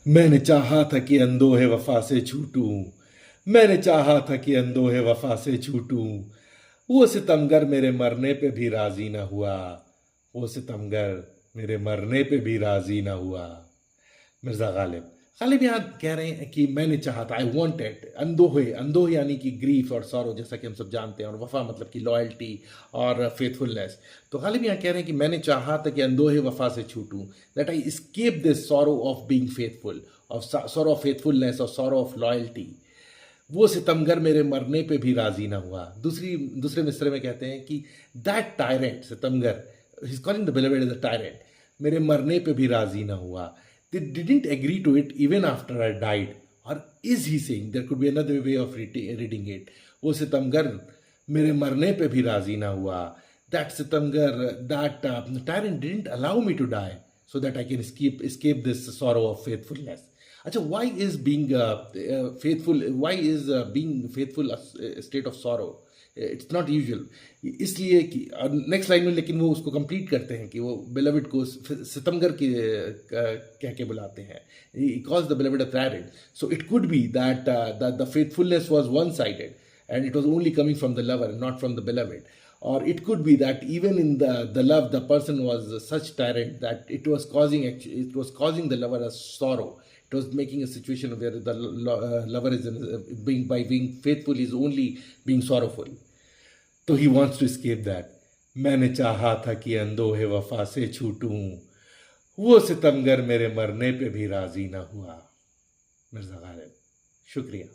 मैंने चाहा था कि अंदोहे वफा से छूटूं। मैंने चाहा था कि अंदोहे वफा से छूटूं। वो सितमगर मेरे मरने पे भी राजी ना हुआ। वो सितमगर मेरे मरने पे भी राजी ना हुआ। मिर्जा गालिब। गालिब यहाँ कह रहे हैं कि मैंने चाहा था, आई वॉन्टेड। अंदोहे, अंदोहे यानी कि ग्रीफ और सॉरो, जैसा कि हम सब जानते हैं, और वफा मतलब कि लॉयल्टी और फेथफुलनेस। तो गालिब यहाँ कह रहे हैं कि मैंने चाहा था कि अंदोहे वफा से छूटूं, that I escape this sorrow of being faithful, of sorrow of faithfulness और सॉरो ऑफ लॉयल्टी। वो सितमगर मेरे मरने पे भी राजी ना हुआ। दूसरे मिसरे में कहते हैं कि दैट टायरेंट, सितमगर, he is calling the beloved as a tyrant, मेरे मरने पे भी राजी ना हुआ। They didn't agree to it even after I died. और is he saying, there could be another way of reading it, वो सितमगर मेरे मरने पे भी राजी ना हुआ। दैट सितमगर, that tyrant didn't allow me to die so that I can escape this sorrow of faithfulness. अच्छा, why is being faithful, why is being faithful a state of sorrow? It's not usual. इसलिए कि next line में लेकिन वो उसको complete करते हैं कि वो बेलविड को सितमगर के कह के बुलाते हैं। He calls the beloved a tyrant. So it could be that the faithfulness was one sided and it was only coming from the lover and not from the beloved. Or it could be that even in the love, the person was such tyrant that it was causing the lover a sorrow. It was making a situation where the lover is by being faithful is only being sorrowful. So he wants to escape that. मैंने चाहा था कि अंदोहे वफा से छूटूं, वो सितमगर मेरे मरने पे भी राजी ना हुआ। मिर्जा गालिब। शुक्रिया।